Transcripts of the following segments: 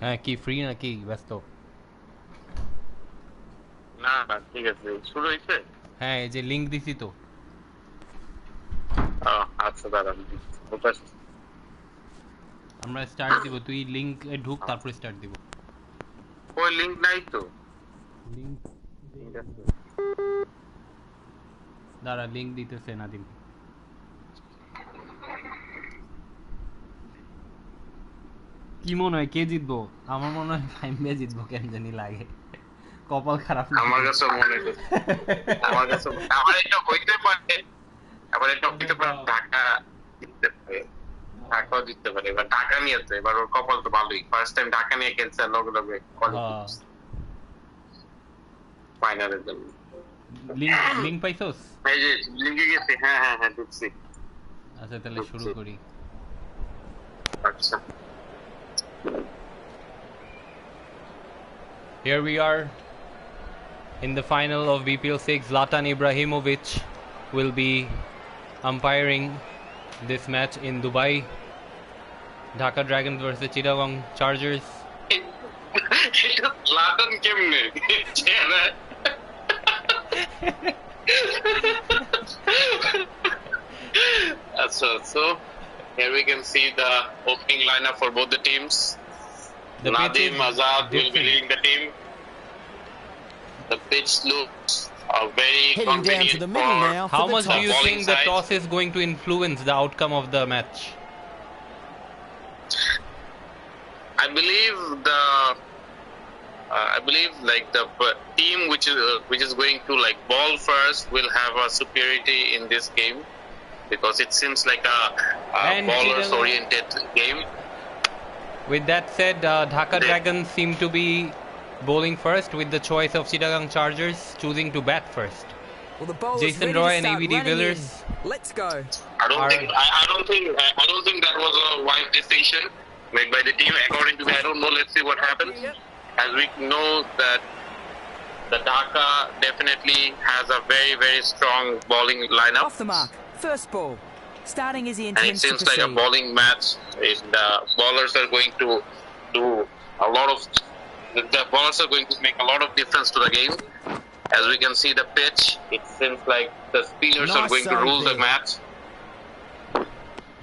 হ্যাঁ কি ফ্রি নাকি ব্যস্ত? না না ঠিক আছে, শুরু হয়েছে। হ্যাঁ এই যে লিংক দিছি তো। আচ্ছা দাঁড়ান, কোথায়? আমরা স্টার্ট দিব, তুই লিংক ঢুক তারপর স্টার্ট দিব। ওই লিঙ্ক নাই তো। লিংক দাঁড়া, লিংক দিতেছে নাদিম। কি মনে হয় কে জিতবো? আমার মনে হয় ফাইমে জিতবো, কেন জানি লাগে। কপাল খারাপ। আমার কাছে মনে হয় আমার কাছে আমার এটা হইতে পারে, আবার এটা হইতে পারে ঢাকা জিততে পারে, ঢাকাও জিততে পারে। এবার ঢাকা নিয়ে তো এবার ওর কপাল তো ভালোই, ফার্স্ট টাইম ঢাকা নিয়ে খেলছে, লগে লগে কোয়ালিফাই ফাইনালের জন্য। লিংক পাইছস? এই যে লিঙ্কে গেছে, হ্যাঁ হ্যাঁ হ্যাঁ ঢুকছি। আচ্ছা তাহলে শুরু করি। আচ্ছা, Here we are in the final of BPL6. Zlatan Ibrahimovic will be umpiring this match in Dubai. Dhaka Dragons versus Chittagong Chargers. Zlatan কেমনে? So here we can see the opening lineup for both the teams. Nadim Azad will be leading the team. The pitch looks very convenient down to the middle now. How much do you think the side. toss is going to influence the outcome of the match? I believe like the team which is going to like ball first will have a superiority in this game, because it seems like a ballers oriented game. With that said, Dhaka Dragons seem to be bowling first, with the choice of Chittagong Chargers choosing to bat first. Well, the bowler's Jason ready Roy to and start ABD running Villiers. in. Let's go. I don't think that was a wise decision made by the team. According to me, I don't know. Let's see what happens. As we know that the Dhaka definitely has a very, very strong bowling lineup. Off the mark. First ball. Starting as he And it intends to seems like a proceed. bowling match. The bowlers are going to do a lot of. The bowlers are going to make a lot of difference to the game. As we can see the pitch, it seems like the spinners are Nice going to rule the there. match.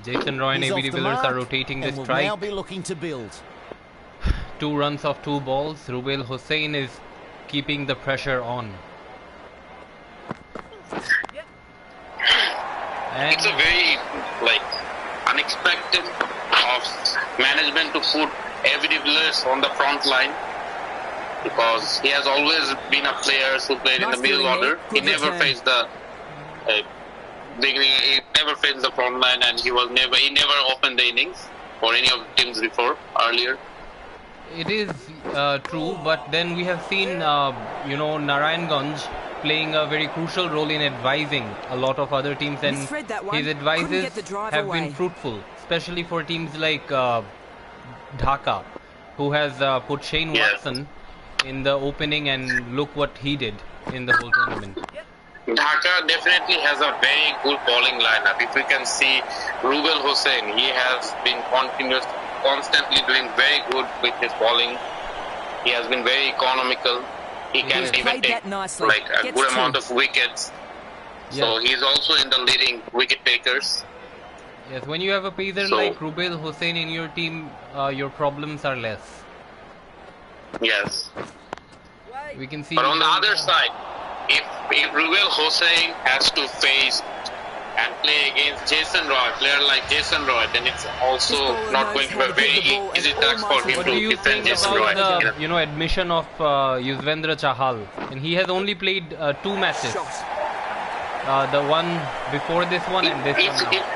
Jason Roy and He's ABD off the Villiers are mark rotating the and will strike. now be looking to build. 2 runs of 2 balls. Rubail Hussain is keeping the pressure on. And It's a very like unexpected of management to put ABD Villiers on the front line, because he has always been a player who played in Nice the middle feeling order. there. He Good never return. faced the beginning. He never faced the front line, and he never opened the innings for any of the teams before earlier. it is true, but then we have seen Narayanganj playing a very crucial role in advising a lot of other teams, and Misread that one. his Couldn't advices get the drive have been away. fruitful, especially for teams like Dhaka, who has put Shane Yes. Watson in the opening, and look what he did in the whole tournament. Dhaka definitely has a very good bowling lineup. If we can see Rubail Hussain, he has been constantly doing very good with his bowling. He has been very economical. He can has even played take that nicely. like a Gets good two. amount of wickets. So Yeah. he's also in the leading wicket takers. Yes, when you have a pacer So- like Rubail Hussain in your team, your problems are less. Yes. We can see. But on the other side, if Rubail Hussain has to face and play against Jason Roy, a player like Jason Roy, then it's also This bowler not knows going to how be to very hit the ball easy and task for almost him What to do you defend think Jason Roy. about the admission of Yuzvendra Chahal? And he has only played 2 matches. Shot. The one before this one and this If- one now. if-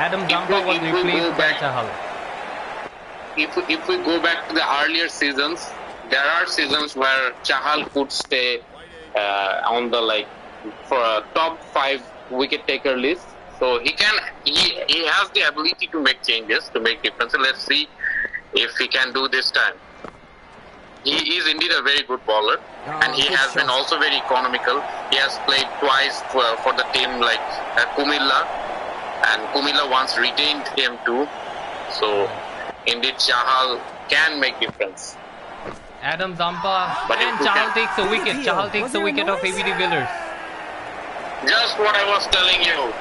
Adam if Zampa we- was if we go replaced by back- Chahal. If we go back to the earlier seasons, there are seasons where Chahal could stay on the for a top 5 wicket taker list. So he has the ability to make changes, to make difference. Let's see if he can do this time. He is indeed a very good bowler, and he good has been shot. also very economical. He has played twice for the team like Kumilla, and Kumilla once retained him too. So indeed Chahal can make difference. Adam Zampa But and if you Chahal can- takes a wicket. Appeal. Chahal takes Was the there a wicket of noise? ABD de Villiers. Just what I was telling you.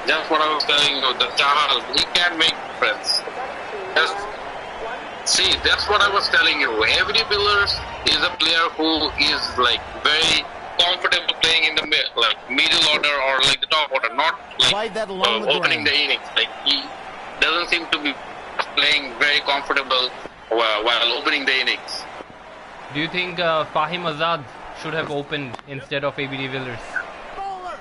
Just what I was telling you. The Chahal, he can make difference. Just see, that's what I was telling you. Every Villiers is a player who is like very comfortable playing in the middle order or like the top order, not Played like that along the opening ground. the innings. Like he doesn't seem to be playing very comfortable while opening the innings. Do you think Fahim Azad should have opened instead of ABD de Villiers?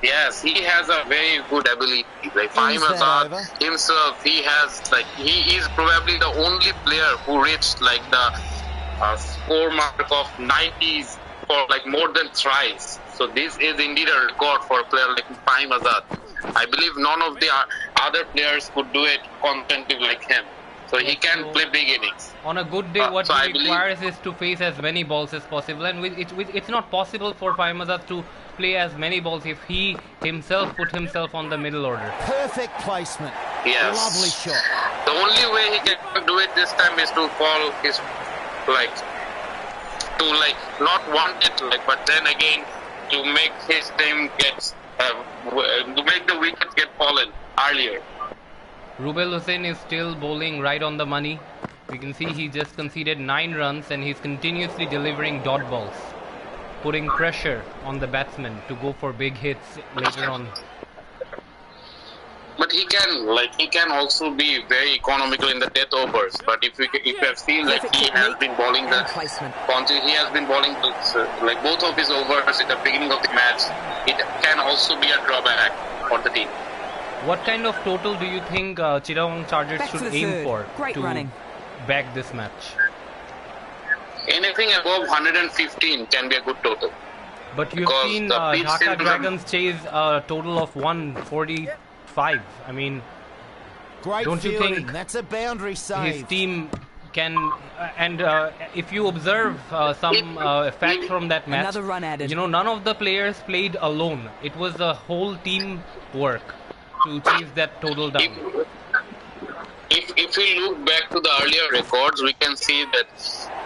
Yes, he has a very good ability. Like Fahim that Azad over. himself, he is probably the only player who reached like the score mark of 90s for like more than thrice. So this is indeed a record for a player like Fahim Azad. I believe none of the other players could do it constantly like him. So he can play big innings. On a good day, what so I he requires is to face as many balls as possible, and it's not possible for Fahim Azad to play as many balls if he himself put himself on the middle order. Perfect placement. Yes. Lovely shot. The only way he can do it this time is to fall his not want it but then again to make his team get to make the wickets get fallen earlier. Rubel Hussain is still bowling right on the money. We can see he just conceded 9 runs and he's continuously delivering dot balls, putting pressure on the batsman to go for big hits later on. But he can also be very economical in the death overs. But if you have seen he has been bowling And placement. he has been bowling like both of his overs at the beginning of the match, it can also be a drawback for the team. What kind of total do you think Chittagong Chargers Back to should the aim third. for Great to running. back this match? Anything above 115 can be a good total. But you've Because seen the pitch Dhaka seems to- Dragons chase a total of 145. I mean, Great Don't you fielding. think That's a boundary his save. team can and if you observe some facts from that match, Another run added. you know, none of the players played alone. It was the whole team work to chase that total down. If we look back to the earlier records, we can see that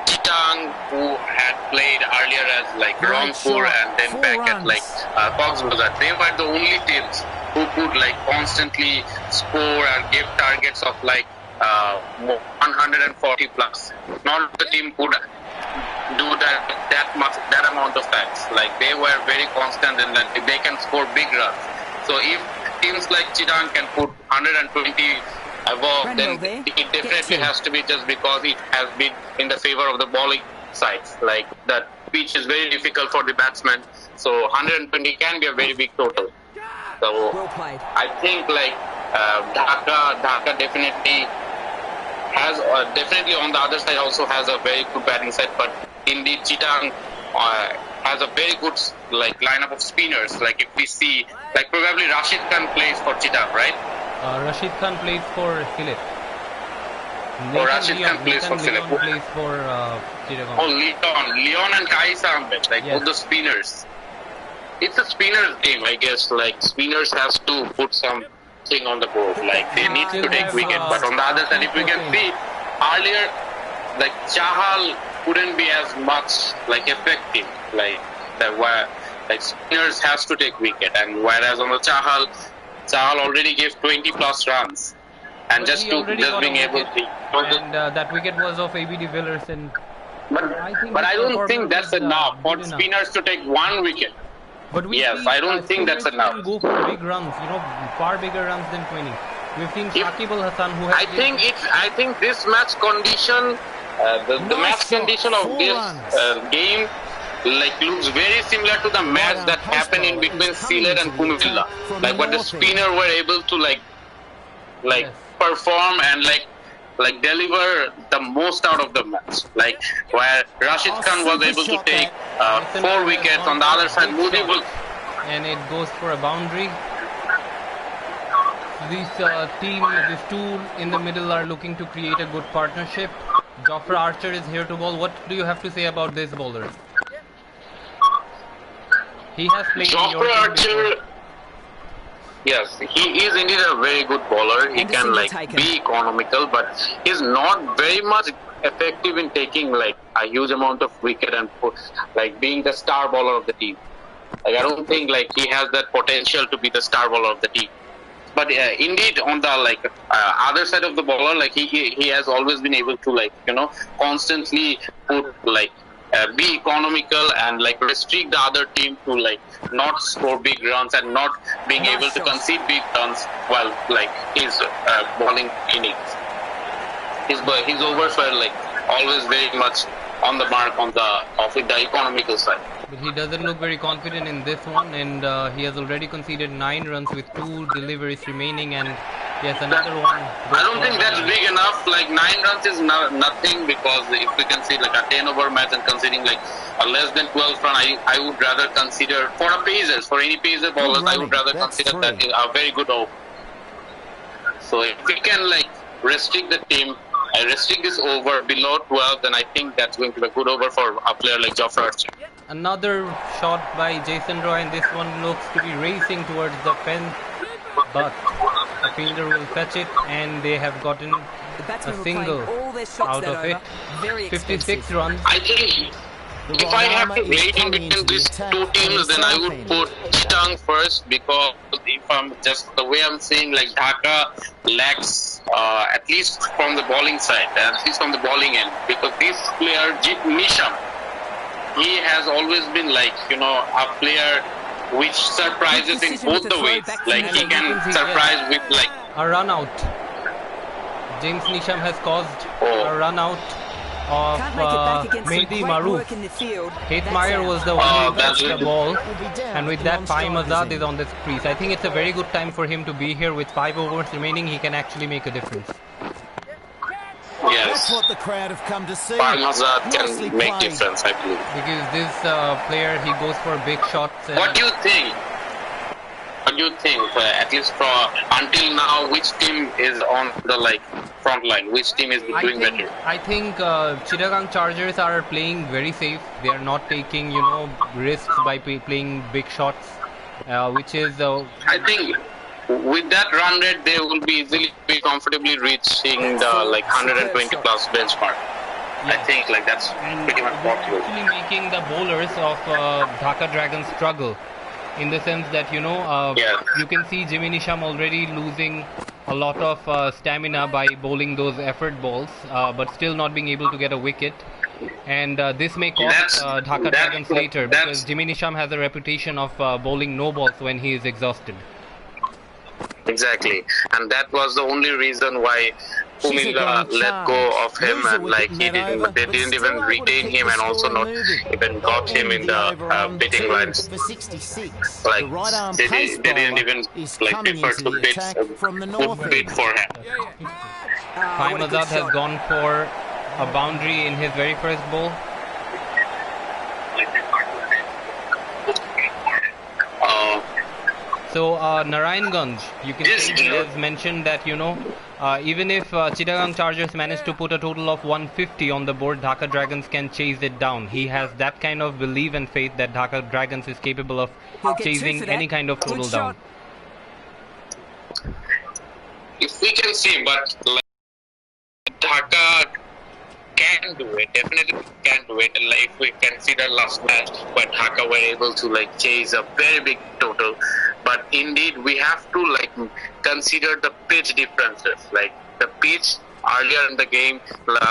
Chittagong, who had played earlier as like Great Rangpur shot. and then 4 back at runs. like Cox's Bazar, they were the only teams who could like constantly score and give targets of like 140 plus. None of the team could do that amount of times. Like they were very constant and that they can score big runs. So if teams like Chittagong can put 120 above, Randall then there. it Get definitely to. has to be just because it has been in the favor of the bowling sides. Like that pitch is very difficult for the batsman, so 120 can be a very big total. So Well played. I think like Dhaka definitely has definitely on the other side also has a very good batting side, but indeed Chittagong has a very good like lineup of spinners. Like if we see like probably Rashid Khan plays for Chittagong, right? Rashid Khan plays for Philip. Rashid Khan plays for Philip. Plays for Chittagong. Oh, Leon and Kais Ahmed, like Yes. both the spinners. It's a spinners game, I guess. Like spinners has to put something on the board. Like they need to take wicket. But on the other side, if we can see earlier, like Chahal couldn't be as much like effective. Like that, where like spinners has to take wicket, and whereas on the Chahal already gave 20 plus runs, and But just he to already just got being a able wicket, to. and that wicket was of ABD de Villiers, and But I don't think that's was, enough for good enough. spinners to take one wicket. But we Yes, see, I don't think that's spinners enough. can go for big runs, you know, far bigger runs than 20. We've seen Shakib Al Hassan, who has I think this match condition, the Nice match shot, condition of 4 this runs. game, like looks very similar to the match that happened in between Sylhet and Kumilla. Like where the spinner were able to like Yes. perform and like deliver the most out of the match. Like where Rashid Khan was able to take 4 wickets. On the other side, Mujibul. and it goes for a boundary. This these two in the middle are looking to create a good partnership. Jofra Archer is here to bowl. What do you have to say about this bowler? He has played in your Jofra team Archer. before. Yes, he is indeed a very good bowler. He And a can single like taken. be economical, but he's not very much effective in taking like a huge amount of wicket and like being the star bowler of the team. Like I don't think like he has that potential to be the star bowler of the team. But indeed, on the like other side of the bowler, like he has always been able to like constantly put like be economical and like restrict the other team to like not score big runs and not being Nice able to shot. concede big runs while like his bowling innings. His overs were like always very much on the mark on the economical side. But he doesn't look very confident in this one, and he has already conceded 9 runs with 2 deliveries remaining, and yes, another one. I don't think that's big enough. Like 9 runs is nothing, because if we can see like a 10-over match and conceding like a less than 12 run, I would rather consider for any pacer bowlers, I would rather That's consider that three. a very good over. So if we can like restrict the team, restrict this over below 12, then I think that's going to be a good over for a player like Jofra Archer. Another shot by Jason Roy, and this one looks to be racing towards the fence, but a fielder will fetch it, and they have gotten The batsmen a were single playing all their shots out that of over. it. Very 56 expensive. runs. I think if I have to rate in between these two teams, then I would put Chittagong first, because if I'm just the way I'm seeing, like Dhaka lacks at least from the bowling side, at least from the bowling end, because this player Nisham, he has always been like a player which surprises in both the ways. Like he can surprise with like A run out. James Nisham has caused a run out of Can't make it back against some Mehdi great Maroof. work in the field. Hatemeyer That's was out. the one who that's touched the it. ball, Will be down and with the that, Fahim non-strikers Azad end. is on this crease. I think it's a very good time for him to be here. With 5 overs remaining, he can actually make a difference. That's yes, what the crowd have come to see. Parmazad Nicely can make played. difference, I believe. Because this player, he goes for big shots. And What do you think? What do you think? At least for until now, which team is on the like front line? Which team is doing better? I think Chittagong Chargers are playing very safe. They are not taking, risks by playing big shots, which is I think with that run rate, they will be be comfortably reaching the like 120 plus benchmark. I think like that's pretty much possible. actually making the bowlers of Dhaka Dragons struggle, in the sense that Yeah. you can see Jimmy Nisham already losing a lot of stamina by bowling those effort balls, but still not being able to get a wicket. And this may cost Dhaka Dragons later, because Jimmy Nisham has a reputation of bowling no balls when he is exhausted. Exactly, and that was the only reason why Kuminga let go of him, and like they didn't even retain him, and also not even got him in the bidding lines. Like they didn't even like prefer to bid for him. Fahim Azad has gone for a boundary in his very first ball. So Narayanganj, you can see he has mentioned that even if Chittagong Chargers manage to put a total of 150 on the board, Dhaka Dragons can chase it down. He has that kind of belief and faith that Dhaka Dragons is capable of He'll get two chasing for that. any kind of Good total shot. down. If we can see, but like Dhaka can do it, definitely can do it. Like if we can see the last match where Dhaka were able to like chase a very big total, but indeed we have to like consider the pitch differences. Like the pitch earlier in the game,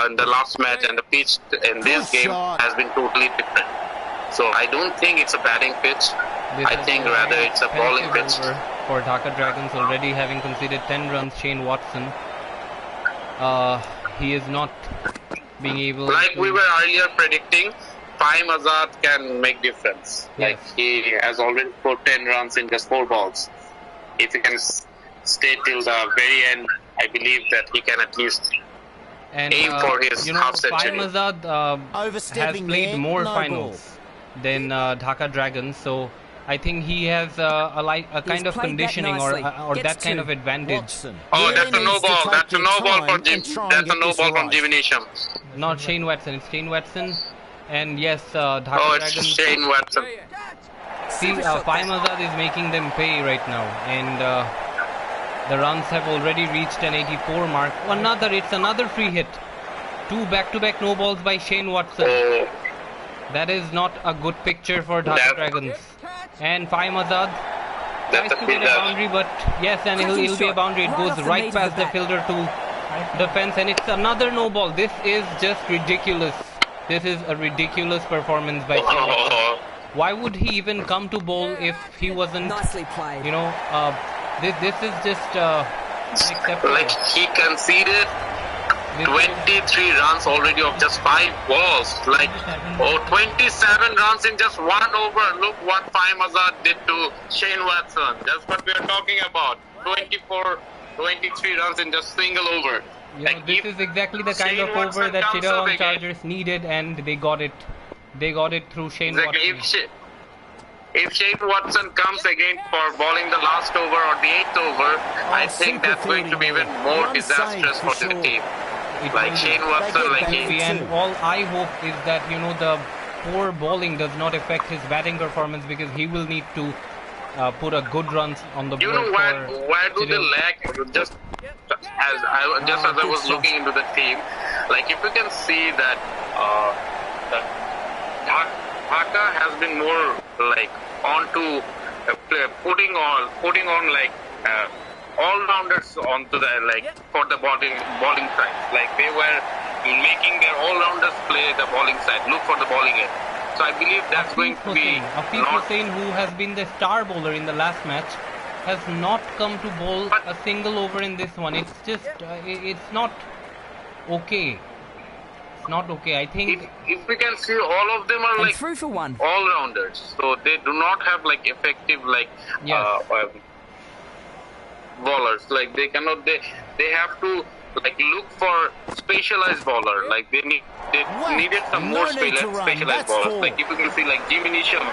in the last match, and the pitch in this game has been totally different. So I don't think it's a batting pitch. I think rather it's a bowling pitch. For Dhaka Dragons, already having conceded 10 runs, Shane Watson. He is not being able like to... we were earlier predicting, Fahim Azad can make difference. Like Yes. he has already put 10 runs in just 4 balls. If he can stay till the very end, I believe that he can at least and, aim for his half century. Fahim Azad has Overstepping played there, more no finals than Dhaka Dragons, so I think he has a kind of played that conditioning nicely. or Gets that kind two. of advantage. Watson. Oh, Really that's a no needs to ball. take That's a their no ball time for and Jim. try and That's a get no this ball from right. Jimmy Nisham. Not Shane Watson, it's Shane Watson. And yes, Dhaka Oh, it's Dragons... Shane Watson. see, Faimazad is making them pay right now, and the runs have already reached an 84 mark. It's another free hit. 2 back-to-back no balls by Shane Watson. That is not a good picture for Dhaka Dragons. And Faimazad tries to get a boundary, but yes, and he'll be a boundary. It goes right past the fielder to the fence, and it's another no ball. This is just ridiculous. This is a ridiculous performance by Shane Watson. Why would he even come to bowl if he wasn't, nicely played. you know, this is just unacceptable. Like he conceded 23 runs already of just 5 balls. Like 27 runs in just 1 over. Look what Faimazad did to Shane Watson. That's what we are talking about. 23 runs in just single over. Like this is exactly the kind of over that Chittagong Chargers needed, and they got it. They got it through Shane Watson. If Shane Watson comes again for bowling the last over or the 8th over, I think that's going to be even more disastrous for the team. Like Shane Watson, like he... And all I hope is that, you know, the poor bowling does not affect his batting performance, because he will need to put a good runs on the board. You know, where do they lack? Just as I was looking into the team, like if you can see that Dhaka has been more like onto putting on like all-rounders onto the for the bowling side. Like they were making their all-rounders play the bowling side, look for the bowling end. So I believe that's going to be Afif Hussain, who has been the star bowler in the last match, has not come to bowl a single over in this one. It's just it's not okay. It's not okay. I think if we can see, all of them are like through for one all-rounders, so they do not have like effective bowlers. Like they cannot. They have to like look for specialized bowler. Like they needed some more specialized bowlers. Like if you can see, like Jimmy Nisham,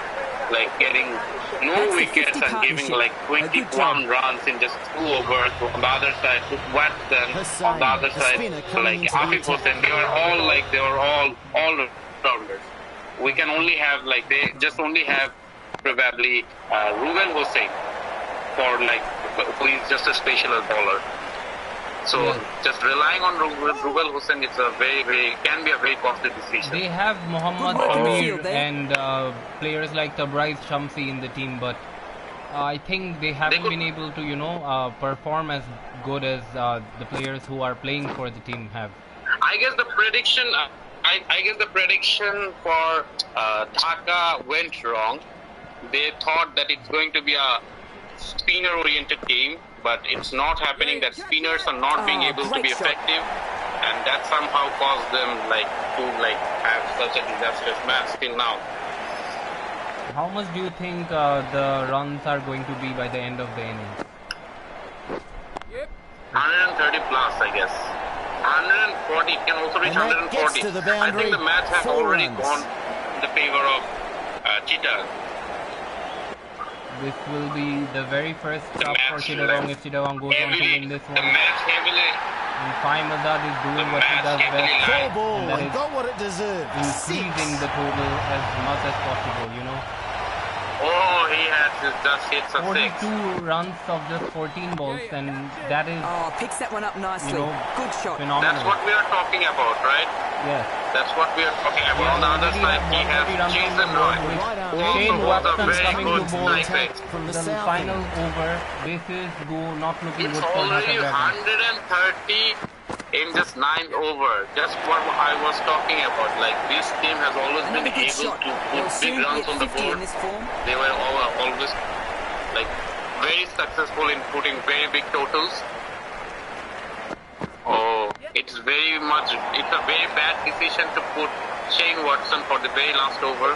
like getting no wickets and giving like 21 runs in just 2 overs. On the other side, Watson. On the other side, like Afif Hussain. They were all all-rounders. We can only have they just only have probably Ruben Hussain who is just a specialist bowler. So just relying on Rubel Hussain can be a very costly decision. They have Muhammad Amir and players like Tabriz Shamsi in the team, but I think they haven't been able to perform as good as the players who are playing for the team have. I guess the prediction for Dhaka went wrong. They thought that it's going to be a spinner-oriented game, but it's not happening. That spinners are not being able to be effective, and that somehow caused them to have such a disastrous match till now. How much do you think the runs are going to be by the end of the innings? 130 plus, I guess. 140. It can also reach 140. I think the match has already gone in the favor of Cheetah. This will be the very first stop for Chittagong if Chittagong goes on to win this one. The match heavily. And Faimazad is doing what he does best. Poor ball, And that and got what it deserved. increasing the total as much as possible, Oh, he has just hit a 42 runs of just 14 balls, and that is picks that one up nicely. Good shot. phenomenal. That's what we are talking about, right? Yes. That's what we are talking about. On the other side, he has Jason Roy, who Shane also was a Watson very coming good to bowl sniper. From the the south final end. over. Bases go not looking It's good for already Dhaka Dragons. 130 in just 9 over. Just what I was talking about. Like this team has always been Another good able shot. to They'll put big soon runs hit on the 50 board. in this form. They were always very successful in putting very big totals. It's a very bad decision to put Shane Watson for the very last over,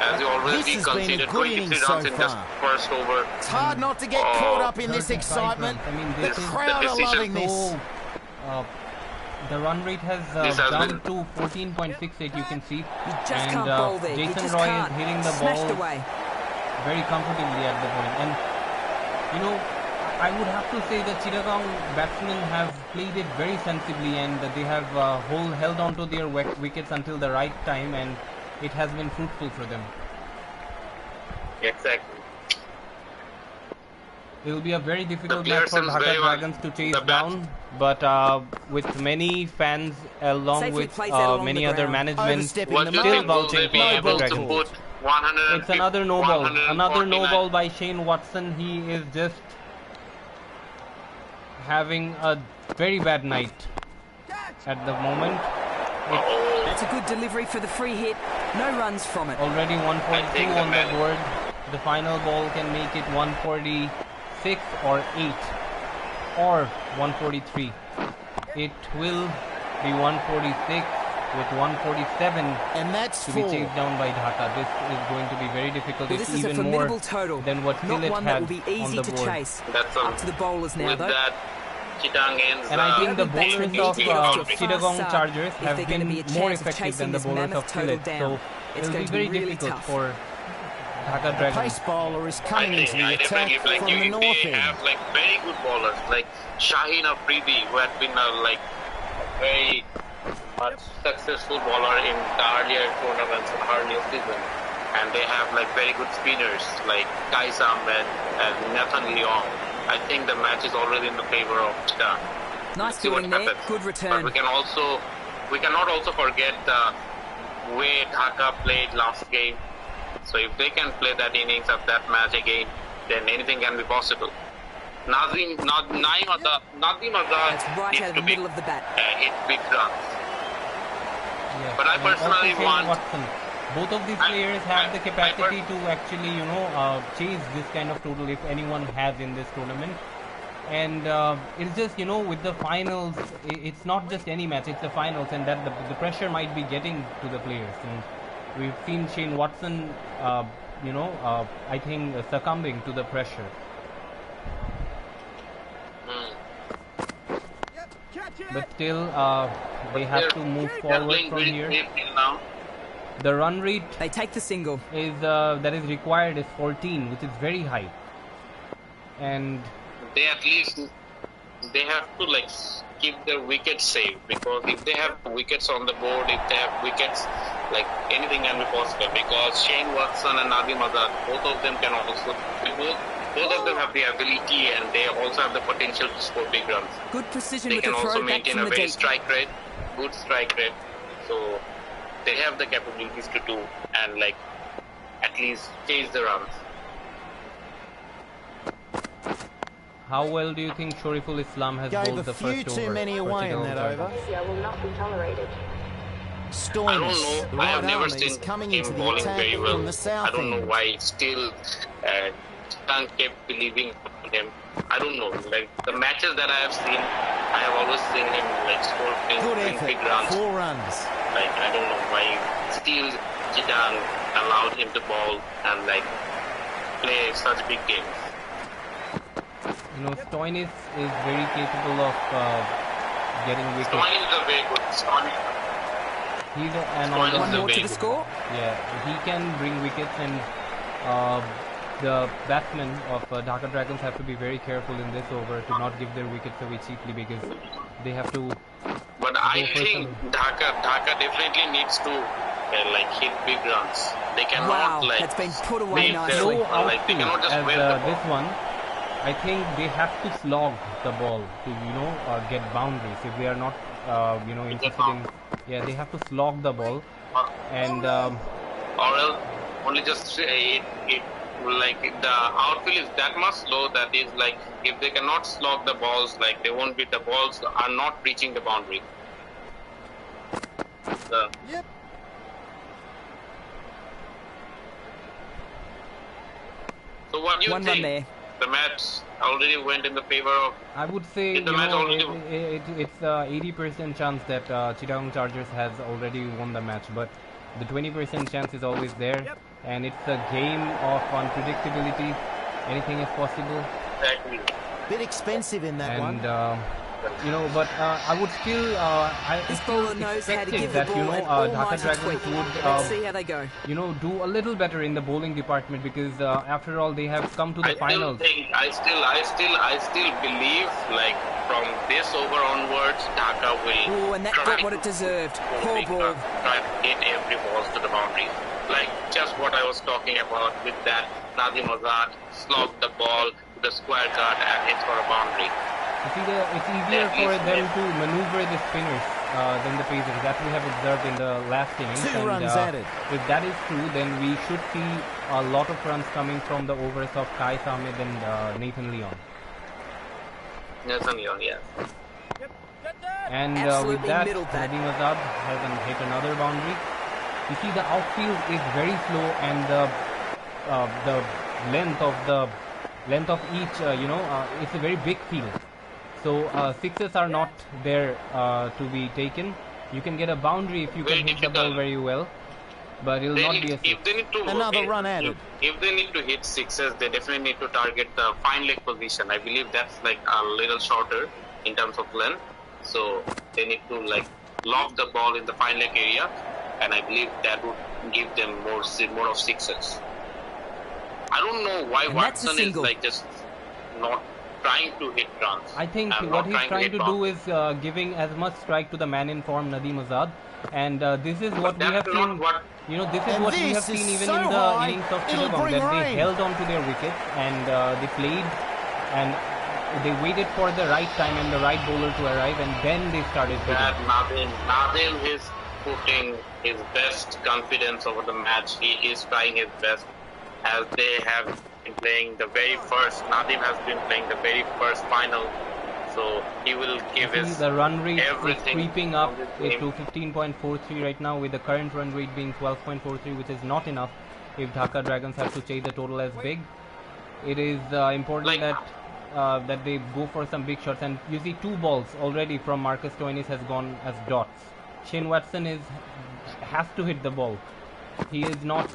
as he already This has been a conceded good 23 innings runs so in just far. first over. It's hard not to get caught up in this excitement. I mean, The this is crowd are loving this. so. The run rate has This has jumped to 14.68. You can see, You just and can't bowl there. You Jason just Roy can't. is hitting the Smashed ball away. very comfortably at the point. And I would have to say that Chittagong batsmen have played it very sensibly, and they have held on to their wickets until the right time, and it has been fruitful for them. Exactly. It will be a very difficult player match for seems Dhaka very much Dragons to chase the best. down, but with many fans along Safely with plays that along many the other ground. management Overstepping What the do you still think? mark. Will they vouching be for Dhaka able to Dragons. put 150? It's another no ball. Another no 149? ball by Shane Watson. He is just having a very bad night at the moment. Oh, That's a good delivery for the free hit. No runs from it. Already I 142 think on the man- board. The final ball can make it 146 or 8 or 143. It will be 146 with 147 And that's to be 4. chased down by Dhaka. This is going to be very difficult. Well, It's this is a even more formidable total. than what Not Sylhet one that had will be on easy the to board. chase. That's Up to the bowlers now, with though. that, Chittagong ends. And I think the Open batsmen bowlers need of to get off to a fast Chittagong start Chargers if have they're going to been be a more chance of effective chasing than the this bowlers mammoth of total Sylhet. down. So It's it will going be to be very really difficult tough. for Dhaka The Dragons. pace bowler is I coming think into the I attack definitely like from you. the north They end. have like very good bowlers like Shaheen Afridi, who had been like a very much successful bowler in the earlier tournaments and earlier season, and they have like very good spinners like Kais Ahmed and Nathan Leong. I think the match is already in the favor of Chittagong. Nice See what fielding there. happens. Good But return. we cannot also forget the way Dhaka played last game. So if they can play that innings of that match again, then anything can be possible. Nadim Azhar That's right needs out of to the be middle of the bat. hit big runs. Yes. But I And also personally Shane want- Watson. Both of these players have the capacity to actually, chase this kind of total if anyone has in this tournament. And it's just, with the finals, it's not just any match, it's the finals, and that the pressure might be getting to the players. And we've seen Shane Watson, I think succumbing to the pressure. But still, they have to move They're forward playing from very here. safely now. The run rate They take the single. is that is required is 14, which is very high. And They at least they have to like keep their wickets safe, because if they have wickets on the board, if they have wickets, like anything can be possible. Because Shane Watson and Nadim Azhar, both of them can also both of them have the ability, and they also have the potential to score big runs. Good precision They with can the also throw back maintain from a the very deep. strike rate, good strike rate. So they have the capabilities to do and like at least chase the runs. Oh, how well do you think Shoriful Islam has Gave bowled a the few first too over many for away in Chittagong that Chargers? over. will not be tolerated. I don't Stoinis, the know. I have right never arm, seen is coming him into the bowling attack very well. from the south I don't know end. why still Chittagong kept believing in him. I don't know. Like the matches that I have seen, I have always seen him like scoring Good big effort, runs. 4 runs. Like I don't know why still Chittagong allowed him to bowl and like play such big games. Stoinis is very capable of getting wickets. Stoinis is a very good. Stoinis He's Stoinis One is a more to very the good. score. yeah, he can bring wickets, and the batsmen of Dhaka Dragons have to be very careful in this over to not give their wickets away cheaply, because they have to. But I for think Dhaka definitely needs to like hit big runs. They cannot Wow, like that's been put away make their- nicely. Slow like they outfield cannot just as wave the ball. this one. I think they have to slog the ball to get boundaries. If they are not interested in, they have to slog the ball, and Or else only just it like the outfield is that much slow that is like if they cannot slog the balls, like they won't be, the balls are not reaching the boundary. So what do you One run think? there. The match already went in the favor of. I would say Did the match already- it's 80% chance that Chittagong Chargers has already won the match, but the 20% chance is always there, and it's a game of unpredictability. Anything is possible, Exactly. Bit expensive in that one. and You know, but I would still, This it's bowler still knows how to expected give the that, you ball know, an Dhaka almighty Dragons tweak. would, Let's see how they go. you know, do a little better in the bowling department because after all, they have come to the I still finals. think, I still believe, like from this over onwards, Dhaka will. Oh, and that try got what to it deserved. score Poor big ball. runs, try to hit every ball to the boundary. Like just what I was talking about with that Nadim Azad slogged the ball to the square guard and hits for a boundary. It's easier for them to maneuver the spinners than the pacers. That we have observed in the last innings. 2 And runs added. if that is true, then we should see a lot of runs coming from the overs of Kai Ahmed and Nathan Leon. Nathan Leon, yes. And with Absolutely that, middled that. Nadim Azad has hit another boundary. You see, the outfield is very slow, and the length of each, it's a very big field. So sixes are not there to be taken. You can get a boundary if you Very can hit the ball difficult. very well, but it will not be a six. If they need to Another run added. If they need to hit sixes, they definitely need to target the fine leg position. I believe that's like a little shorter in terms of length. So they need to like lob the ball in the fine leg area, and I believe that would give them more of sixes. I don't know why And that's a Watson is single. like just not trying to hit runs. I think and what not he's trying hit to do is giving as much strike to the man in form, Nadim Azad, and this is what we have That's not seen. what. You know, this is And what we this have seen is even so in the high, innings of it'll Chittagong, bring that they rain. held on to their wickets and they played and they waited for the right time and the right bowler to arrive, and then they started That hitting. Nadim is putting his best confidence over the match. He is trying his best, as they have been playing the very first. Nadim has been playing the very first final, so he will give See, his the run rate is everything creeping up on this game. to 15.43 right now, with the current run rate being 12.43, which is not enough if Dhaka Dragons have to chase the total as big. It is important Like- that they go for some big shots, and you see 2 balls already from Marcus Stoinis has gone as dots. Shane Watson has to hit the ball. He is not.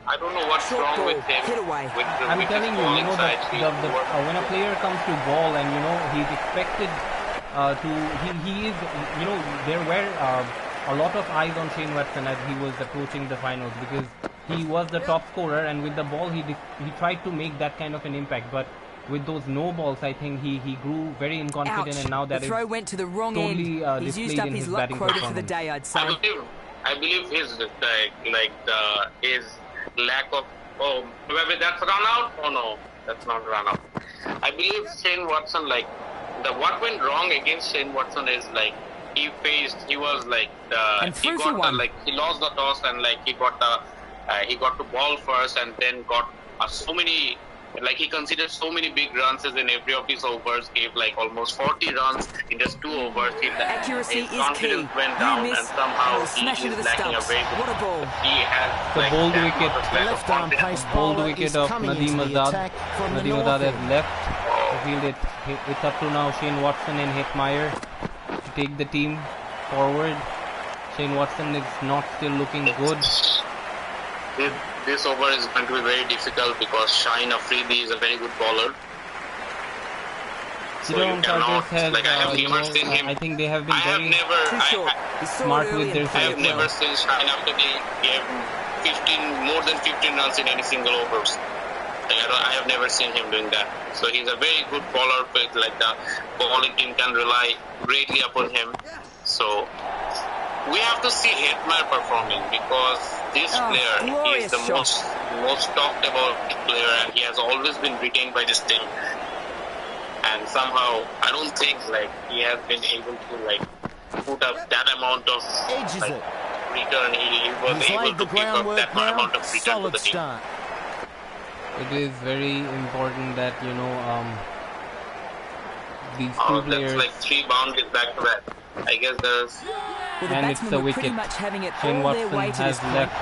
I don't know what's Short wrong ball, with him. hit away. I'm With telling his you, bowling side. when a player comes to ball and he's expected he is, there were a lot of eyes on Shane Watson as he was approaching the finals, because he was the top scorer, and with the ball he tried to make that kind of an impact, but with those no balls, I think he grew very inconfident, Ouch. and now that the is throw went to the wrong totally end. He's used displayed up in his his luck batting quota for the performance. day, I'd say. I believe his his lack of maybe that's run out. Oh no, that's not run out. I believe Shane Watson, like what went wrong against Shane Watson is like he was like And he through for got one. he lost the toss, and like he got to ball first, and then got so many. Like he considered so many big runs in every of his overs, gave like almost 40 runs in just 2 overs. Accuracy his is confidence key. went You down, miss, and somehow it'll he smash is into the lacking a stumps. very good. What a ball. He has The like bowled that wicket. much The lack of left arm confidence. pace Bowled bowler wicket is of coming Nadim into the Azad. attack from the Nadim north Azad has end. left the field. It's up to now Shane Watson and Hetmeyer to take the team forward. Shane Watson is not still looking good. This over is going to be very difficult because Shaheen Afridi is a very good bowler. So you Chittagong cannot, Chargers has, like I have never seen him. I think they have been I have very never, Too short. He saw smart it with early their and I have played never well. seen Shaheen Afridi give more than 15 runs in any single overs. Like I have never seen him doing that. So he's a very good bowler. With like the bowling team can rely greatly upon him. So we have to see Hetmeyer performing, because this player is glorious the shot. most talked about player, and he has always been retained by this team. And somehow I don't think like he has been able to like put up that amount of Edges like, it. return. He was He's able laid the to keep up groundwork that now. amount of return to Solid the team. start. It is very important that these two Oh, players, that's like 3 boundaries back to back. I guess there's Well, the and it's batsmen the were pretty wicket. much having it Shane all their Watson way to has this point. left.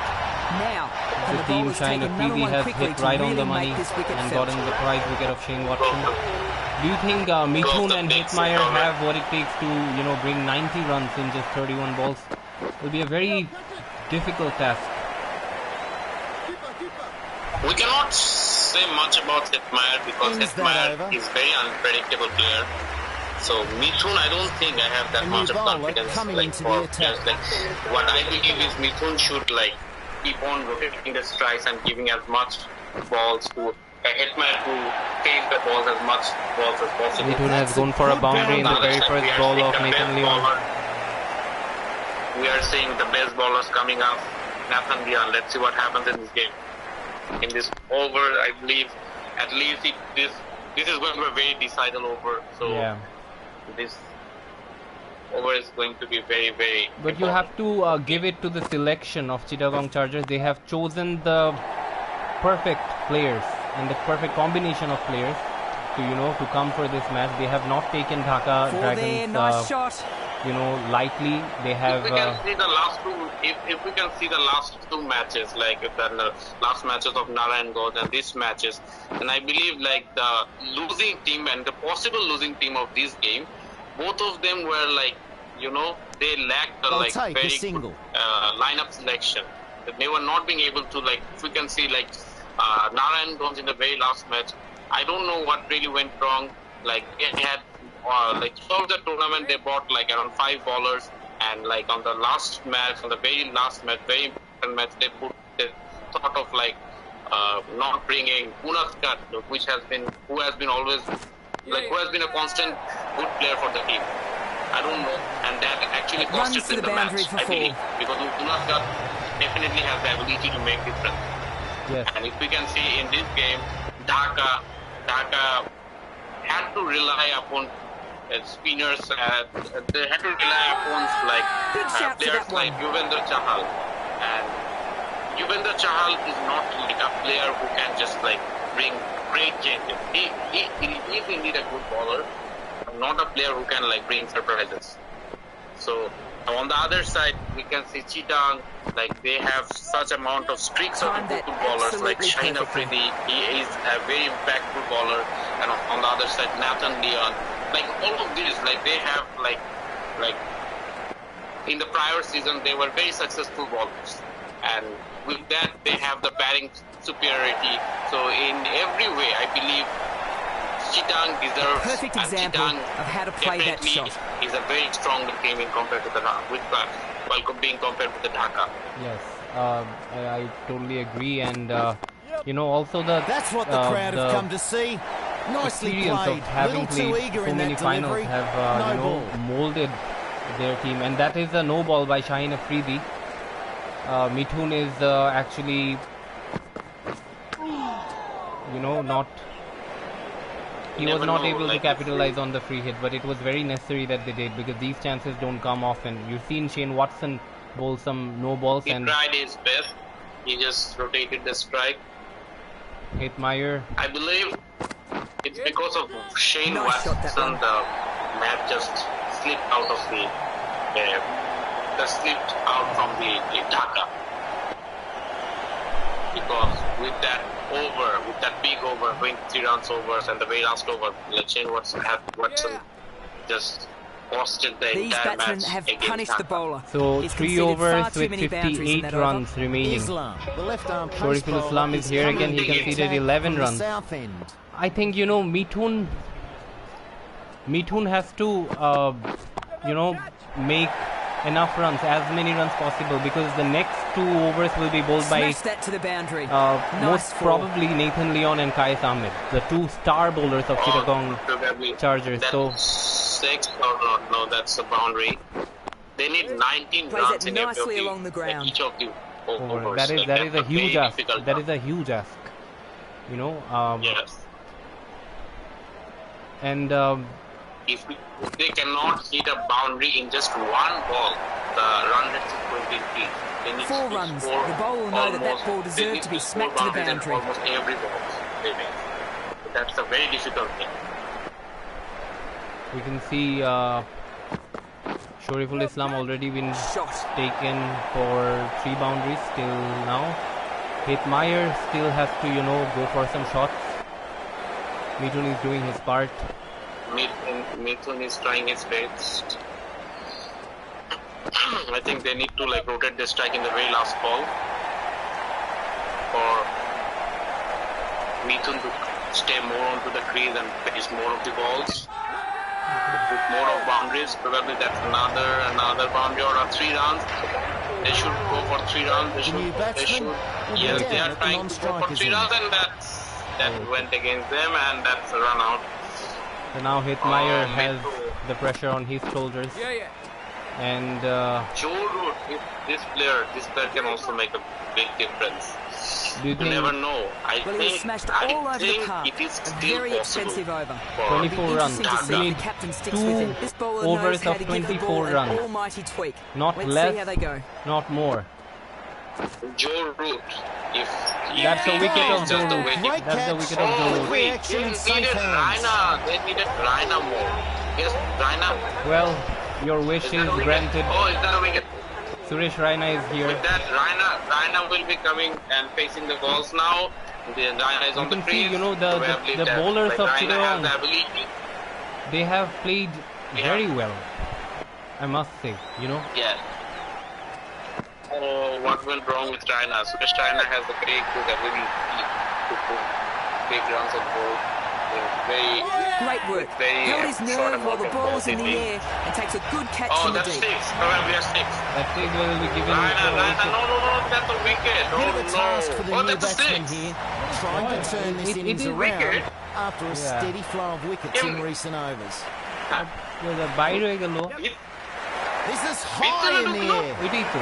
Now, can The the team bowlers Shaheen take another Afridi one has quickly hit to right on really the money make this wicket and felt? gotten the prize wicket of Shane Watson. Do you think Mithun and Hetmeyer have what it takes to bring 90 runs in just 31 balls? It will be a very difficult task. we cannot say much about Hetmeyer because Ends that Hetmeyer over. is very unpredictable player. So Mithun, I don't think I have that A new much of bowler confidence. coming Like into for the attack. players. Like what I believe is Mithun should like keep on rotating the strikes and giving as much balls to Hitman to face the balls as much balls as possible. Mithun has That's a gone for a good boundary in the boundary. very We first are ball seeing of the Nathan best Leon. bowler. We are seeing the best bowlers coming up. Nathan Leon. Let's see what happens in this game. In this over, I believe at least this is going to be a very decidal over. So Yeah. this over is going to be very, very But you have to give it to the selection of Chittagong Chargers. They have chosen the perfect players and the perfect combination of players to come for this match. They have not taken Dhaka For there, Dragons nice shot. lightly. They have If we can see the last two, if we can see the last two matches, like the last matches of Narayan God and these matches, and I believe like the losing team and the possible losing team of this game, both of them were like, they lacked the They'll like take a very single. good lineup selection. They were not being able to like. If we can see like Narayan Gons in the very last match, I don't know what really went wrong. Like they had like throughout the tournament they bought like around 5 bowlers, and like on the last match, on the very last match, very important match, they thought of like not bringing Unaskat, who has been always like who has been a constant good player for the team. I don't know, and that actually Runs costed to them the the boundary match, for I four. believe, because Unaskat definitely has the ability to make difference. yes. And if we can see in this game, Dhaka had to rely upon spinners. They had to rely upon like Big shout to players that one. like Yuvendra Chahal. And Yuvendra Chahal is not like a player who can just like bring great changes. He is indeed a good bowler, but not a player who can like bring surprises. So on the other side, we can see Chittagong, like they have such amount of streaks of Timed good that bowlers like absolutely Shaheen perfectly. Afridi. He is a very impactful bowler, and on the other side, Nathan Leon. Like all of these, like they have like in the prior season they were very successful bowlers, and with that they have the batting superiority. So in every way, I believe Chittagong deserves, Perfect and example Chittagong of how to play that definitely shot. is a very strong team in compared to the while being compared with the Dhaka. Yes, I totally agree, and also That's what the crowd have come to see. Nicely experience played. of having Little too played eager so in many that finals delivery. have No ball. molded their team, and that is a no ball by Shaheen Afridi. Mithun is actually not. He was Never not know, able to like, capitalize on the free hit, but it was very necessary that they did, because these chances don't come often. You've seen Shane Watson bowl some no balls, He and tried his best. He just rotated the strike. Hitmeyer. I believe it's because of Shane Nice shot, that Watson one. the match just slipped out of slipped out from the Dhaka. Because with that big over, going 3 runs overs, and the very last over, like Shane Watson just posted the These entire batsmen match have against punished the Dhaka. bowler. So He's 3 conceded far overs too with many boundaries in 58 that runs over. remaining. Islam, the left-arm pace Shoriful bowler, Islam is here coming again. He into the conceded attack 11 from the runs. south end. I think Mithun has to make enough runs, as many runs possible, because the next 2 overs will be bowled by Smash that to the boundary. most Nice fall. probably Nathan Leon and Qais Ahmed, the 2 star bowlers of Chittagong Probably Chargers. that So 6 or not? No, that's a boundary. They need 19 Plays runs it in every of nicely the, along the ground. like each of the over. overs. That is Like, that is a that's very huge ask. difficult That one. is a huge ask. Yes. And If they cannot hit a boundary in just one ball, the run rate is going to increase. They need 4 to runs. score The bowler will know that almost- ball they deserved need to be score smacked to the boundaries in boundary. almost every ball they make. That's a very difficult thing. we can see Shoriful Islam already been Shot. taken for 3 boundaries till now. Hitmeyer still has to go for some shots. Mithun is doing his part. Mithun is trying his best. I think they need to like rotate the strike in the very last ball for Mithun to stay more onto the crease and pitch more of the balls. put more of boundaries. Probably that's another boundary or 3 runs. They should go for 3 runs. The new batsman will be Yes, they down are at the trying to go for non-strikers 3 end. runs, and that went against them, and that's a run out. So now Hitmeyer has Metro. the pressure on his shoulders. And Joe Root, this player can also make a big difference. do you You never think know. Well, he was smashed all over the park. it is A still very possible. expensive over. for 24 runs? Interesting to see We if need the captain sticks 2 with him. This bowler overs knows how of to give the 24 ball runs. an almighty tweak. Not Let's less, see how they go. not more. Joe Root. If That's the wicket of just Joe the Root. wicket. Great That's the catch. wicket of Joe Quick Root. reaction They and safe needed hands. Raina. They needed Raina more. Yes, Raina. Well, your wish Is is that a wicket? granted. Oh, is that a wicket? Suresh Raina is here. With that, Raina will be coming and facing the balls now. Raina is You on the can see, crease. you know, the Probably that, bowlers like, of Raina Chittagong, has the ability. they have played Yeah. very well, I must say, you know. Yeah. Oh, what went wrong with Raina? Suresh Raina has a very good ability to put big runs on board. Very Great work. Very Held his short nerve while the amount of ball was in the balls, air and takes a good catch Oh, from the that's deep. 6. Probably a 6. That six will be given Raina, for no, that's a wicket. Bit of a Oh, task no. for the Oh, new that's a batsman 6. here, trying to turn this It innings is around wicket. after a Yeah. steady flow of wickets in Yeah. recent overs. বাইরে হয়ে গেল This is high in the air. ওইটাই তো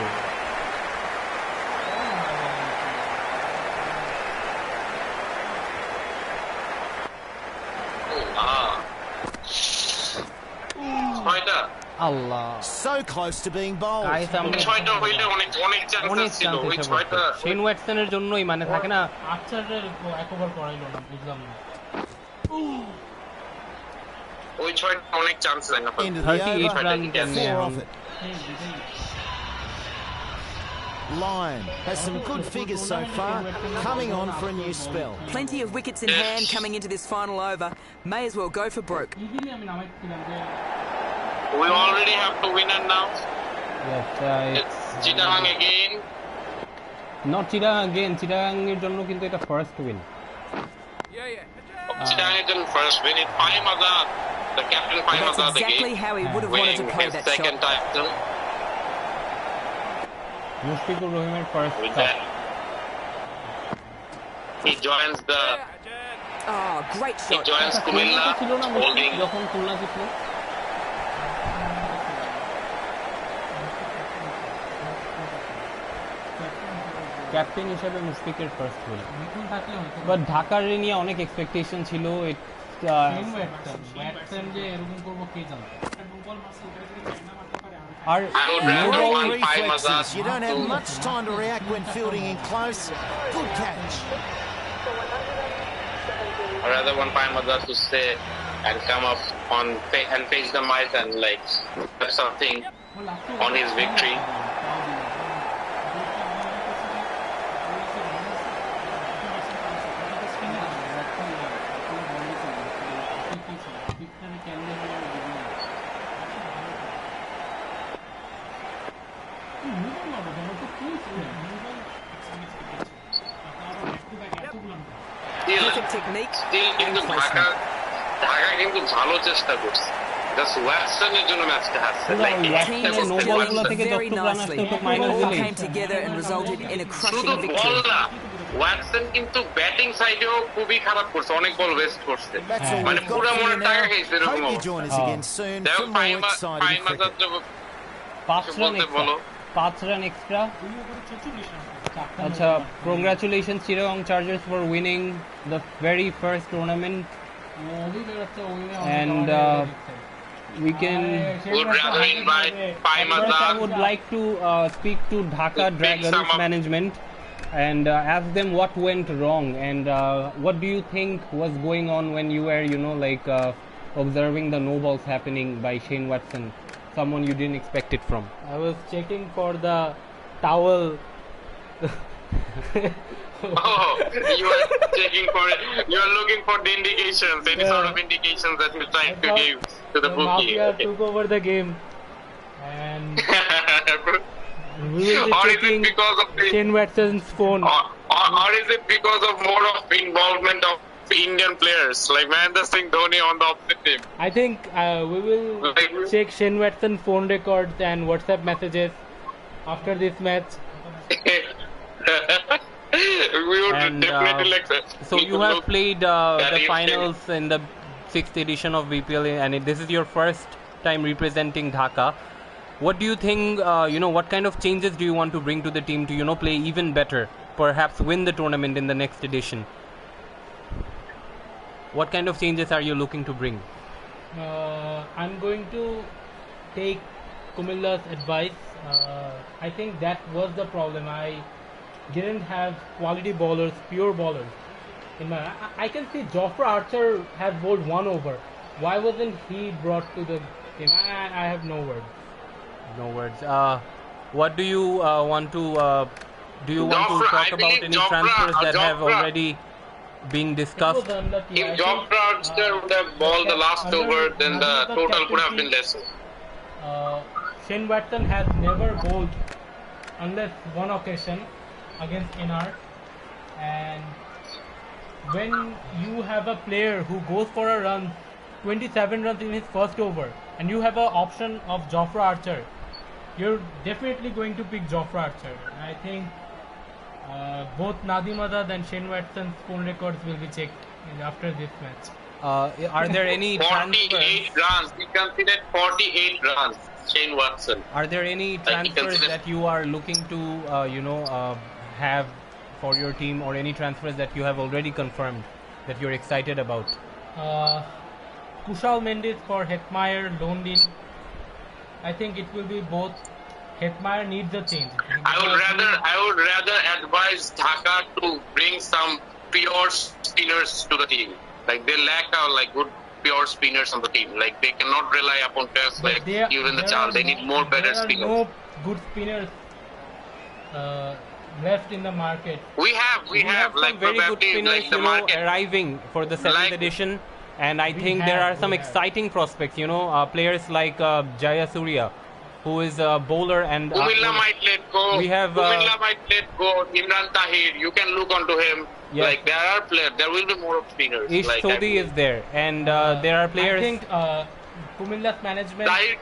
ছয়টা আল্লাহ So close to being bowled. Guys আমরা ছয়টা হইলে অনেক অনেক চান্সেস ছিল চান্স ওই হিসাব ছয়টা শেন ওয়াটসনের জন্যই মানে থাকে না আর্চারের এক ওভার করাইলো না বুঝলাম না ওই ছয়টা অনেক চান্স দেয় না End of the 38 over, run can 4 um, off it. Lyon has some good figures so far, coming on for a new spell. Plenty of wickets in hand coming into this final over. May as well go for broke. Easily আমি নামাইছিলাম যে We already have to winner now. yes, It's Chittagong again. not Chittagong again. Chittagong এর জন্য কিন্তু এটা first win Chittagong again first win. It's Paim Azad, the captain Paim That's Azad exactly again, how he would have wanted to winning play his that second shot. title Mushfiqur রহিমের first with that. He joins the Oh, great he shot. joins Kumilla ছিল না holding. যখন খুলনা জিতলো captain হিসেবে মুশফিকের first win Mithun থাকলে হয়তো but ঢাকার নিয়ে অনেক এক্সপেকটেশন ছিল ব্যাটসম্যান যে এরকম করবো কে জানে ফুটবল মাসে ওটা যদি চাইনা মারতে পারে আর I would no rather ball want Paim Azad Reflexes. You don't have to- much time to react when fielding in close. Good catch. I rather want Paim Azad to stay and come up and face the mic and like have something on his victory. Still, Perfect technique still and কিন্তু placement. Dhaka কিন্তু ভালো চেষ্টা করছে just ওয়াটসনের জন্য ম্যাচটা হারছে পুরো Like, ওয়াটসনের একটা নো করতে বলগুলো পারছে। থেকে very যতটুকু রান nicely. আসছে ওটুকু মাইনাস All দিলেই came together and resulted in a শুধু crushing বল victory. না ওয়াটসন কিন্তু ব্যাটিং সাইডেও খুবই খারাপ করছে অনেক বল ওয়েস্ট করছে That's all মানে we've got পুরো for মনে you টাকা now. খেয়েছে এরকম Hope you অবস্থা। join us again soon দেখো for more exciting Paim Azad cricket. 5 run বলতে বলো। এক্সট্রা 5 রান এক্সট্রা আচ্ছা congratulations Chittagong Chargers for winning the very first tournament and we can Would rather invite Paim first I Azad. would like to speak to Dhaka Pick Dragons some up. management and ask them what went wrong and what do you think was going on when you were like observing the no balls happening by Shane Watson, someone you didn't expect it from. I was checking for the towel. Oh, you are checking for it. You are looking for the indications, any sort of indications that you're trying to give to the bookie. Mafia took over the game and we will be Or is it checking because of the Shane Watson's phone. or is it because of more of involvement of Indian players like Mahendra Singh Dhoni on the opposite team. I think we will Like- check Shane Watson phone records and WhatsApp messages after this match. We would And definitely like so you look have played that the is finals in the 6th edition of BPL, and this is your first time representing Dhaka. What do you think, what kind of changes do you want to bring to the team to, play even better, perhaps win the tournament in the next edition? What kind of changes are you looking to bring? I'm going to take Kumilla's advice. I think that was the problem. I didn't have quality bowlers, pure bowlers. I can see Jofra Archer has bowled 1 over. Why wasn't he brought to the team? I have no words. No words. What do you want to? Do you want to Jofra, talk I about believe any Jofra, transfers that have Jofra. already been It discussed? was unlucky. I If think, Jofra Archer would have bowled the last under over, then the Nadeem's total could have been captaincy, less. Shane Watson has never bowled unless one occasion against NR, and when you have a player who goes for a run 27 runs in his first over and you have an option of Jofra Archer, you're definitely going to pick Jofra Archer. I think both Nadeem Azad and Shane Watson's phone records will be checked after this match. Are there any 48 transfers? runs. He considered 48 runs. Shane Watson. Are there any transfers that you are looking to, have for your team, or any transfers that you have already confirmed that you're excited about? Kushal Mendes for Hetmeyer, Londin. I think it will be both. Hetmeyer needs a change. I would rather advise Dhaka to bring some pure spinners to the team. Like they lack good pure spinners on the team. Like they cannot rely upon players like even the child. They need more better There are spinners. no good spinners left in the market. We have some very good probably spinners, the market. arriving for the 7th Like- edition, and I We think there have, are some we have. exciting prospects. Players like Jaya Surya, who is a bowler, and Kumilla might let go. we have, Kumilla might let go. Imran Tahir, you can look onto him. Yes. Like there are players. There will be more spinners. Ish like, I Sodhi believe. is there, and there are players. I think Kumilla's management Zahir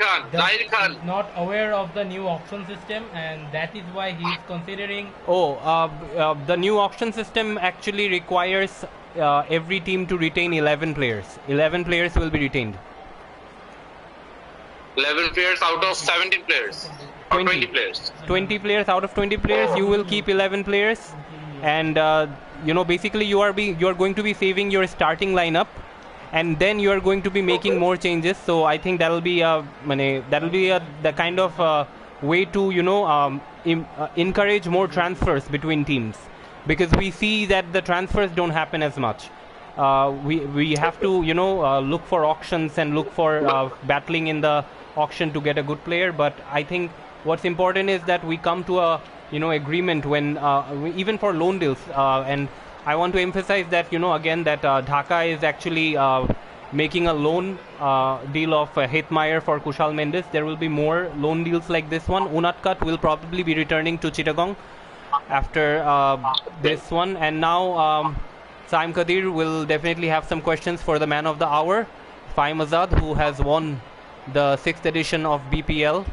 Khan. is not aware of the new auction system, and that is why he is considering. The new auction system actually requires every team to retain 11 players. 11 players will be retained. 11 players out of 17 players. Or 20 players. 20 players out of 20 players, you will keep 11 players, and basically you are going to be saving your starting lineup, and then you are going to be making more changes. So I think that will be the kind of way to encourage more transfers between teams, because we see that the transfers don't happen as much. We have to look for auctions and look for battling in the auction to get a good player. But I think what's important is that we come to a agreement when even for loan deals, and I want to emphasize that again that Dhaka is actually making a loan deal of Hetmeyer for Kushal Mendes. There will be more loan deals like this one. Unatkat will probably be returning to Chittagong after this one, and now Saim Kadir will definitely have some questions for the man of the hour, Faim Azad, who has won the 6th edition of BPL.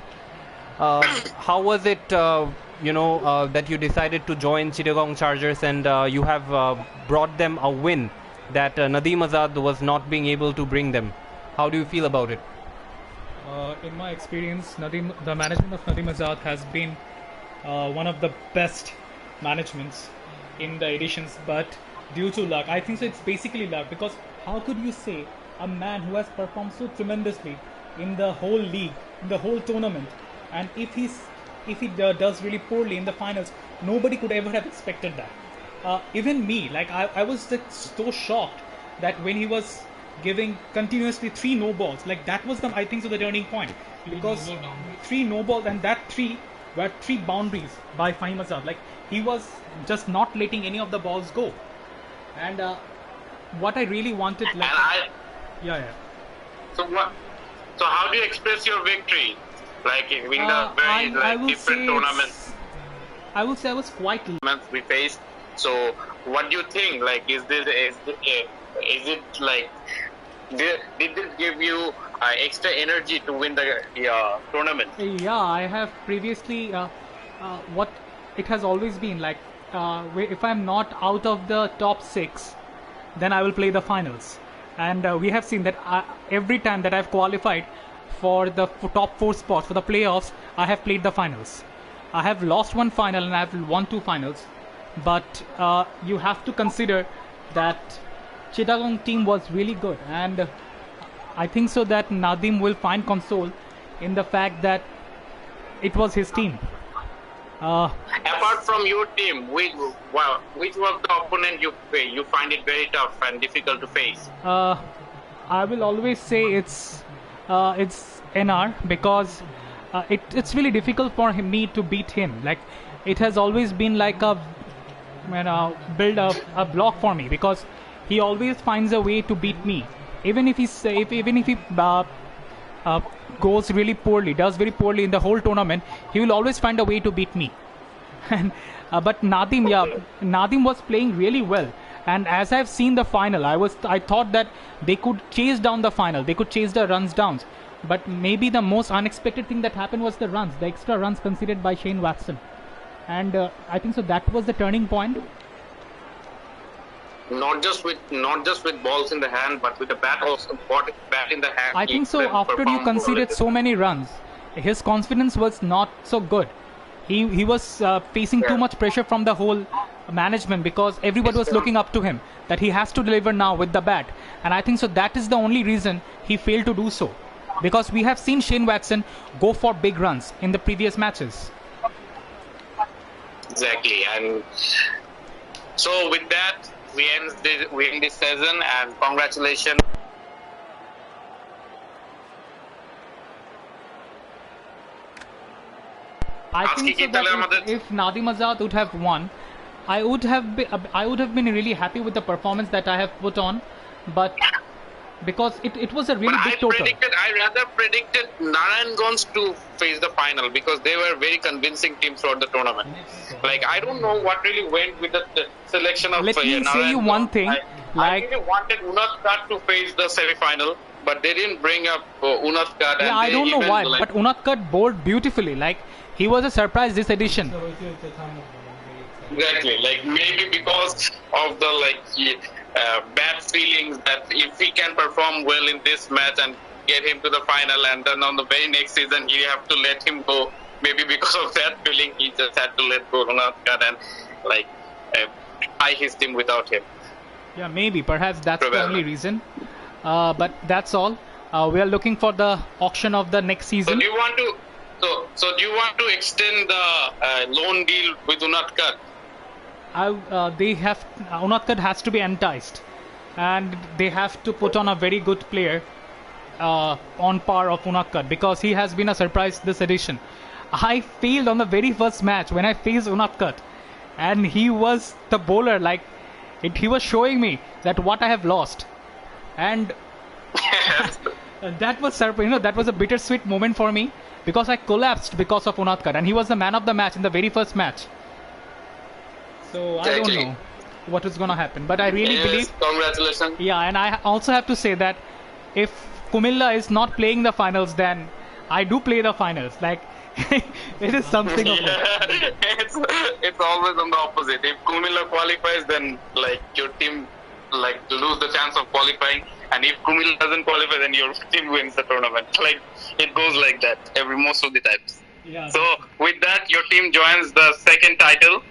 How was it, that you decided to join Chittagong Chargers, and you have brought them a win that Nadeem Azad was not being able to bring them? How do you feel about it? In my experience, the management of Nadeem Azad has been one of the best managements in the editions, but due to luck, I think so it's basically luck, because how could you say a man who has performed so tremendously in the whole league, in the whole tournament, and if he does really poorly in the finals, nobody could ever have expected that. Even me, I was just so shocked that when he was giving continuously 3 no balls, that was I think so the turning point, because 3 no balls, and that 3 were 3 boundaries by Faim Azad. He was just not letting any of the balls go, and what I really wanted, So what? So how do you express your victory? In the very different tournaments. I would say I was quite We faced. So what do you think? Is this Is it like did it give you extra energy to win the tournament? Yeah, I have previously what it has always been like. If I'm not out of the top 6, then I will play the finals. And we have seen that every time that I've qualified for the top 4 spots for the playoffs, I have played the finals. I have lost one final and I have won 2 finals. But you have to consider that Chittagong team was really good, and I think so that Nadim will find console in the fact that it was his team. Apart from your team, which was the opponent you find it very tough and difficult to face? I will always say it's NR because it's really difficult for me to beat him. Like it has always been like a build a block for me because he always finds a way to beat me. Even if he goes really poorly, does very poorly in the whole tournament, he will always find a way to beat me. And but Nadim was playing really well. And as I've seen the final, I thought that they could chase down the final. They could chase the runs down. But maybe the most unexpected thing that happened was the extra runs conceded by Shane Watson. And I think so that was the turning point. Not just with balls in the hand, but with the bat also. Bat in the hand. I think so. After you conceded so many runs, his confidence was not so good. He was facing too much pressure from the whole management because everybody was looking up to him that he has to deliver now with the bat. And I think so that is the only reason he failed to do so. Because we have seen Shane Watson go for big runs in the previous matches. Exactly, and so with that, we end this season, and congratulations. I think so that if Nadim Azad would have won, I would have been really happy with the performance that I have put on, but because it was a really big total. I rather predicted Narayanganj to face the final because they were very convincing team throughout the tournament. Like I don't know what really went with the selection of. Let me say you one thing. I really wanted Unadkat to face the semi-final, but they didn't bring up Unadkat. Yeah, I don't know why, but Unadkat bowled beautifully. Like he was a surprise this edition. Exactly, like maybe because of the bad feelings that if he can perform well in this match and get him to the final, and then on the very next season you have to let him go. Maybe because of that feeling, he just had to let go Unadkat and try his team without him. Yeah, maybe, perhaps that's the only reason. But that's all. We are looking for the auction of the next season. So do you want to? So do you want to extend the loan deal with Unadkat? Unadkat has to be enticed, and they have to put on a very good player on par of Unadkat because he has been a surprise this edition. I failed on the very first match when I faced Unadkat, and he was the bowler. He was showing me that what I have lost, and that was that was a bittersweet moment for me because I collapsed because of Unadkat, and he was the man of the match in the very first match. So I don't know what is going to happen, but I really believe. Congratulations. Yeah, and I also have to say that if Kumilla is not playing the finals, then I do play the finals. Like it is something. It's always on the opposite. If Kumilla qualifies, then your team lose the chance of qualifying, and if Kumilla doesn't qualify, then your team wins the tournament. It goes like that most of the times. Yeah. So with that, your team joins the second title.